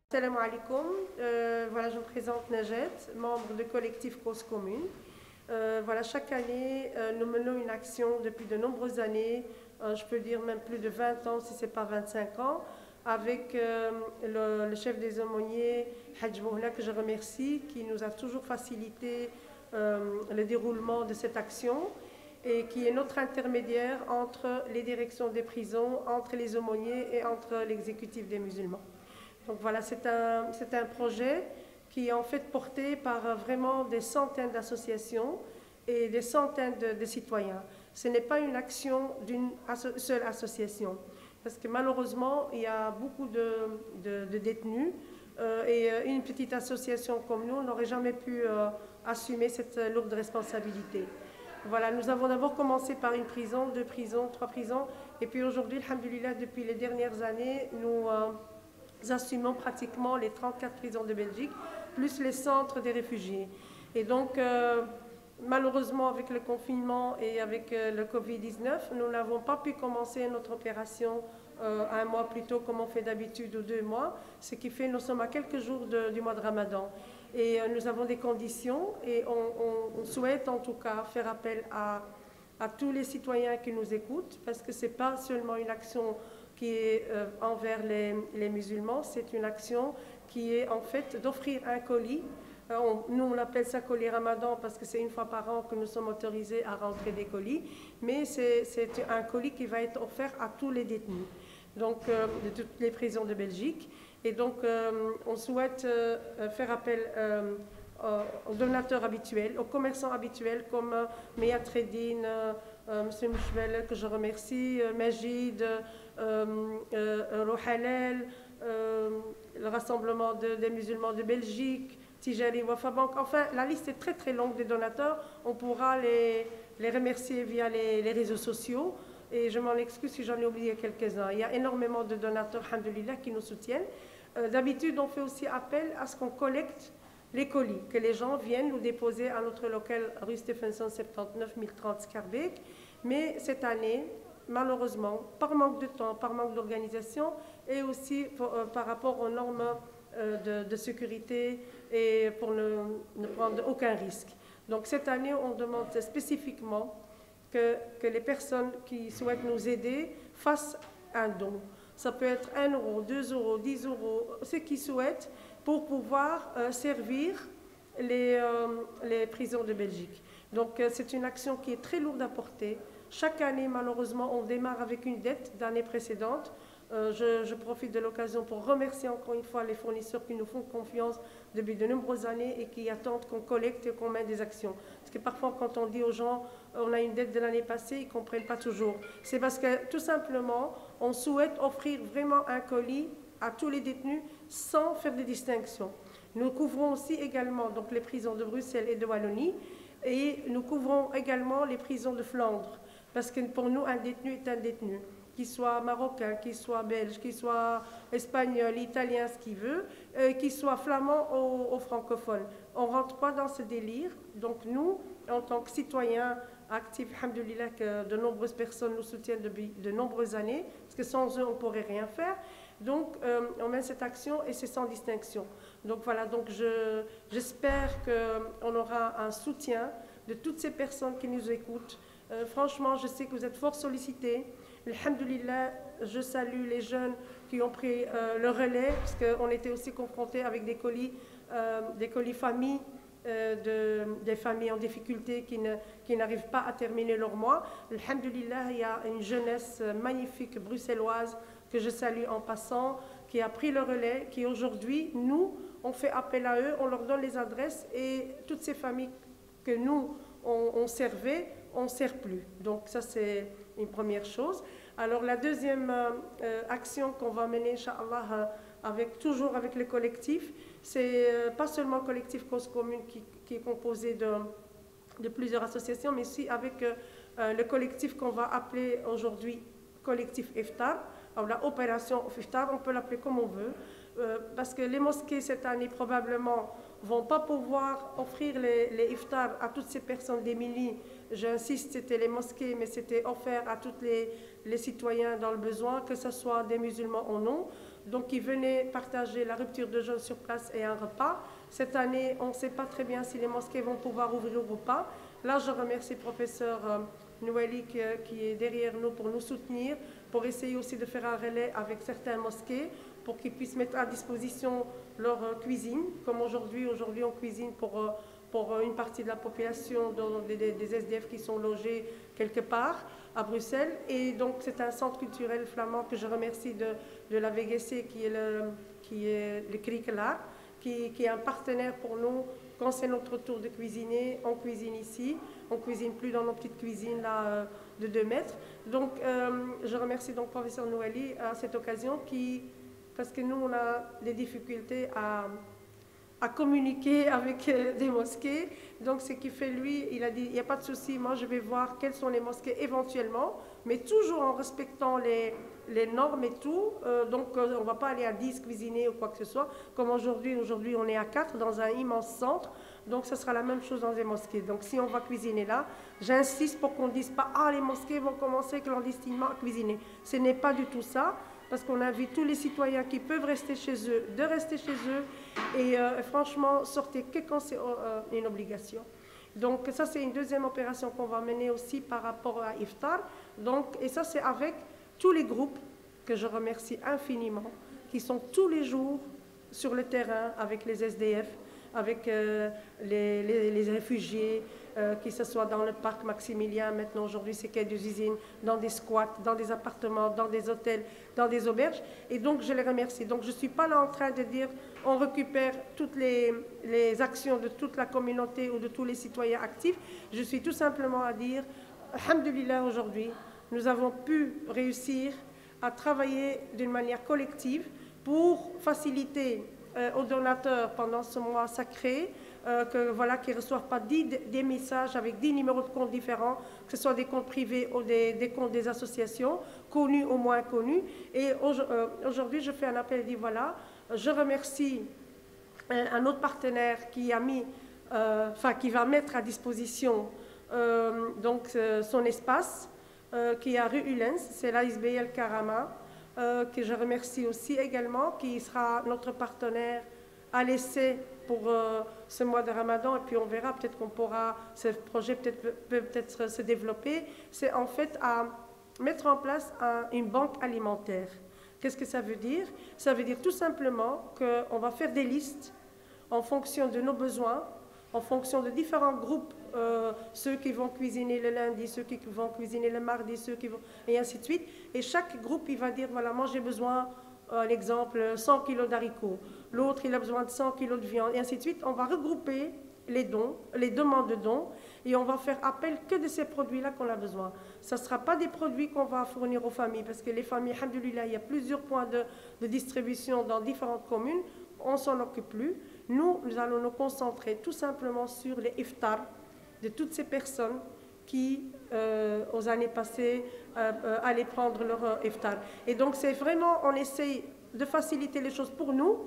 Salam alaikum. Voilà, je me présente Najet, membre du collectif Cause Commune. Voilà, chaque année, nous menons une action depuis de nombreuses années, je peux dire même plus de 20 ans, si ce n'est pas 25 ans, avec le chef des aumôniers, Hadj Bohna, que je remercie, qui nous a toujours facilité le déroulement de cette action et qui est notre intermédiaire entre les directions des prisons, entre les aumôniers et entre l'exécutif des musulmans. Donc voilà, c'est un projet qui est en fait porté par vraiment des centaines d'associations et des centaines de citoyens. Ce n'est pas une action d'une seule association, parce que malheureusement, il y a beaucoup de détenus et une petite association comme nous n'aurait jamais pu assumer cette lourde responsabilité. Voilà, nous avons d'abord commencé par une prison, 2 prisons, 3 prisons, et puis aujourd'hui, alhamdoulilah, depuis les dernières années, nous assumons pratiquement les 34 prisons de Belgique, plus les centres des réfugiés. Et donc, malheureusement, avec le confinement et avec le Covid-19, nous n'avons pas pu commencer notre opération 1 mois plus tôt comme on fait d'habitude ou 2 mois, ce qui fait que nous sommes à quelques jours du mois de Ramadan. Et nous avons des conditions et on souhaite en tout cas faire appel à tous les citoyens qui nous écoutent, parce que ce n'est pas seulement une action qui est envers les musulmans, c'est une action qui est en fait d'offrir un colis. Nous on appelle ça colis Ramadan parce que c'est 1 fois par an que nous sommes autorisés à rentrer des colis, mais c'est un colis qui va être offert à tous les détenus, donc de toutes les prisons de Belgique. Et donc on souhaite faire appel aux donateurs habituels, aux commerçants habituels comme Meya Tredin, M. Mouchvel, que je remercie, Majid, Rouhalel, le Rassemblement des musulmans de Belgique, Tijari, Wafa Bank. Enfin, la liste est très très longue des donateurs. On pourra les remercier via les réseaux sociaux. Et je m'en excuse si j'en ai oublié quelques-uns. Il y a énormément de donateurs, alhamdoulilah, qui nous soutiennent. D'habitude, on fait aussi appel à ce qu'on collecte les colis, que les gens viennent nous déposer à notre local rue Stephenson 79 1030 Scarbeck. Mais cette année, malheureusement, par manque de temps, par manque d'organisation et aussi par rapport aux normes de sécurité et pour ne prendre aucun risque. Donc cette année, on demande spécifiquement que les personnes qui souhaitent nous aider fassent un don. Ça peut être 1 euro, 2 euros, 10 euros, ceux qui souhaitent, pour pouvoir servir les prisons de Belgique. Donc c'est une action qui est très lourde à porter. Chaque année, malheureusement, on démarre avec une dette d'année précédente. Je profite de l'occasion pour remercier encore une fois les fournisseurs qui nous font confiance depuis de nombreuses années et qui attendent qu'on collecte et qu'on mette des actions. Parce que parfois, quand on dit aux gens on a une dette de l'année passée, ils ne comprennent pas toujours. C'est parce que tout simplement, on souhaite offrir vraiment un colis à tous les détenus sans faire de distinction. Nous couvrons aussi également donc, les prisons de Bruxelles et de Wallonie et nous couvrons également les prisons de Flandre. Parce que pour nous, un détenu est un détenu, qu'il soit marocain, qu'il soit belge, qu'il soit espagnol, italien, ce qu'il veut, qu'il soit flamand ou francophone. On ne rentre pas dans ce délire. Donc nous, en tant que citoyens actifs, alhamdoulilah, que de nombreuses personnes nous soutiennent depuis de nombreuses années, parce que sans eux, on ne pourrait rien faire. Donc on mène cette action et c'est sans distinction. Donc voilà, donc j'espère qu'on aura un soutien de toutes ces personnes qui nous écoutent. Franchement, je sais que vous êtes fort sollicités. Alhamdoulilah, je salue les jeunes qui ont pris le relais, parce qu'on était aussi confrontés avec des colis familles, des familles en difficulté qui n'arrivent pas à terminer leur mois. Alhamdoulilah, il y a une jeunesse magnifique bruxelloise que je salue en passant, qui a pris le relais, qui aujourd'hui, nous, on fait appel à eux, on leur donne les adresses et toutes ces familles que nous, on servait, on ne sert plus. Donc ça, c'est une première chose. Alors la deuxième action qu'on va mener, Inch'Allah, toujours avec le collectif, c'est pas seulement le collectif Cause Commune qui est composé de plusieurs associations, mais aussi avec le collectif qu'on va appeler aujourd'hui collectif Iftar, la opération iftar, on peut l'appeler comme on veut, parce que les mosquées cette année probablement vont pas pouvoir offrir les iftars à toutes ces personnes démunies. J'insiste, c'était les mosquées, mais c'était offert à tous les citoyens dans le besoin, que ce soit des musulmans ou non. Donc ils venaient partager la rupture de jeûne sur place et un repas. Cette année, on ne sait pas très bien si les mosquées vont pouvoir ouvrir ou pas. Là, je remercie le professeur Nouali qui est derrière nous pour nous soutenir, pour essayer aussi de faire un relais avec certaines mosquées, pour qu'ils puissent mettre à disposition leur cuisine, comme aujourd'hui on cuisine pour une partie de la population, des SDF qui sont logés quelque part à Bruxelles. Et donc c'est un centre culturel flamand que je remercie de la VGC qui est le Krikelaar, qui est un partenaire pour nous. Quand c'est notre tour de cuisiner, on cuisine ici. On ne cuisine plus dans nos petites cuisines là, de 2 mètres. Donc je remercie donc le professeur Nouali à cette occasion parce que nous on a des difficultés à communiquer avec des mosquées. Donc ce qui fait lui, il a dit, il n'y a pas de souci, moi je vais voir quelles sont les mosquées éventuellement, mais toujours en respectant les normes et tout. Donc on ne va pas aller à 10 cuisiner ou quoi que ce soit, comme aujourd'hui on est à 4 dans un immense centre, donc ce sera la même chose dans les mosquées. Donc si on va cuisiner là, j'insiste pour qu'on ne dise pas « Ah, les mosquées vont commencer clandestinement à cuisiner ». Ce n'est pas du tout ça, parce qu'on invite tous les citoyens qui peuvent rester chez eux, de rester chez eux, et franchement, sortez que quand c'est une obligation. Donc ça, c'est une deuxième opération qu'on va mener aussi par rapport à Iftar. Donc, et ça, c'est avec tous les groupes, que je remercie infiniment, qui sont tous les jours sur le terrain avec les SDF, avec les réfugiés, que ce soit dans le parc Maximilien, maintenant aujourd'hui c'est quai des usines, dans des squats, dans des appartements, dans des hôtels, dans des auberges. Et donc je les remercie. Donc je ne suis pas là en train de dire on récupère toutes les actions de toute la communauté ou de tous les citoyens actifs. Je suis tout simplement à dire, alhamdoulilah, aujourd'hui, nous avons pu réussir à travailler d'une manière collective pour faciliter aux donateurs pendant ce mois sacré, qu'ils ne reçoivent pas des messages avec 10 numéros de compte différents, que ce soit des comptes privés ou des comptes des associations, connus ou moins connus. Et aujourd'hui, je fais un appel et dis voilà, je remercie un autre partenaire qui va mettre à disposition son espace, qui est à rue Ulens, c'est l'ASBL Karama, que je remercie aussi également, qui sera notre partenaire à l'essai pour ce mois de Ramadan, et puis on verra, peut-être qu'on pourra, ce projet peut peut-être se développer. C'est en fait à mettre en place une banque alimentaire. Qu'est-ce que ça veut dire? Ça veut dire tout simplement qu'on va faire des listes en fonction de nos besoins, en fonction de différents groupes, ceux qui vont cuisiner le lundi, ceux qui vont cuisiner le mardi, et ainsi de suite. Et chaque groupe, il va dire, voilà, moi j'ai besoin, l'exemple, 100 kg d'haricots. L'autre, il a besoin de 100 kg de viande, et ainsi de suite. On va regrouper les dons, les demandes de dons, et on va faire appel que de ces produits-là qu'on a besoin. Ce ne sera pas des produits qu'on va fournir aux familles, parce que les familles, alhamdoulilah, il y a plusieurs points de distribution dans différentes communes, on ne s'en occupe plus. Nous allons nous concentrer tout simplement sur les iftars de toutes ces personnes qui, aux années passées, allaient prendre leur iftar. Et donc, c'est vraiment, on essaye de faciliter les choses pour nous,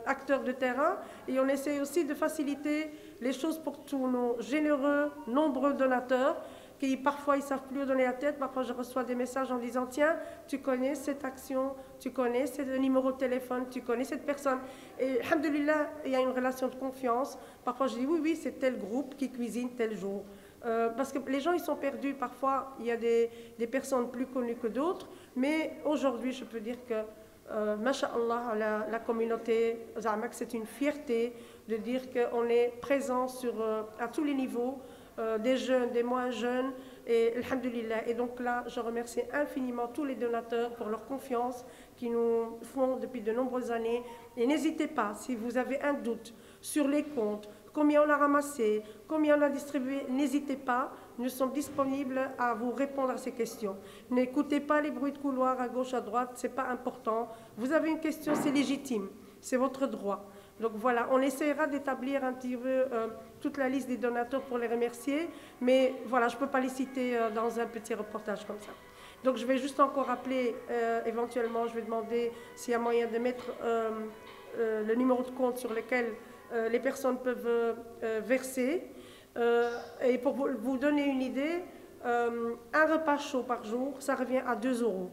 acteurs de terrain, et on essaye aussi de faciliter les choses pour tous nos généreux, nombreux donateurs, qui parfois ils ne savent plus où donner la tête. Parfois je reçois des messages en disant tiens, tu connais cette action, tu connais ce numéro de téléphone, tu connais cette personne. Et alhamdoulilah, il y a une relation de confiance. Parfois je dis oui, c'est tel groupe qui cuisine tel jour. Parce que les gens ils sont perdus. Parfois il y a des personnes plus connues que d'autres. Mais aujourd'hui je peux dire que Masha'Allah, la communauté Zamak, c'est une fierté de dire qu'on est présent à tous les niveaux, des jeunes, des moins jeunes, et alhamdoulilah. Et donc là, je remercie infiniment tous les donateurs pour leur confiance qu'ils nous font depuis de nombreuses années. Et n'hésitez pas, si vous avez un doute sur les comptes, combien on a ramassé, combien on a distribué, n'hésitez pas, nous sommes disponibles à vous répondre à ces questions. N'écoutez pas les bruits de couloir à gauche, à droite, ce n'est pas important. Vous avez une question, c'est légitime, c'est votre droit. Donc voilà, on essaiera d'établir un petit peu toute la liste des donateurs pour les remercier, mais voilà, je ne peux pas les citer dans un petit reportage comme ça. Donc je vais juste encore appeler, éventuellement, je vais demander s'il y a moyen de mettre le numéro de compte sur lequel les personnes peuvent verser. Et pour vous donner une idée, un repas chaud par jour, ça revient à 2 euros.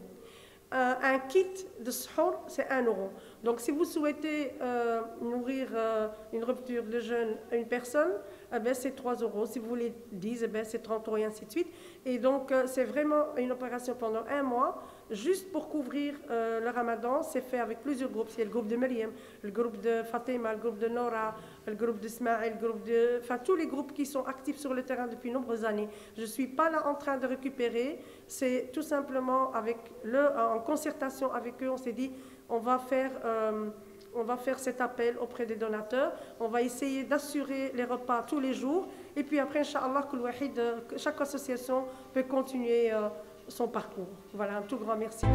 Un kit de suhour, c'est 1 euro. Donc si vous souhaitez nourrir une rupture de jeûne à une personne, eh ben, c'est 3 euros. Si vous voulez 10, eh ben, c'est 30 euros et ainsi de suite. Et donc c'est vraiment une opération pendant 1 mois, juste pour couvrir le ramadan. C'est fait avec plusieurs groupes. C'est le groupe de Myriam, le groupe de Fatima, le groupe de Nora, le groupe d'Ismaël, le groupe de... Enfin, tous les groupes qui sont actifs sur le terrain depuis de nombreuses années. Je ne suis pas là en train de récupérer. C'est tout simplement en concertation avec eux, on s'est dit on va faire cet appel auprès des donateurs, on va essayer d'assurer les repas tous les jours, et puis après, Inch'Allah, chaque association peut continuer son parcours. Voilà, un tout grand merci.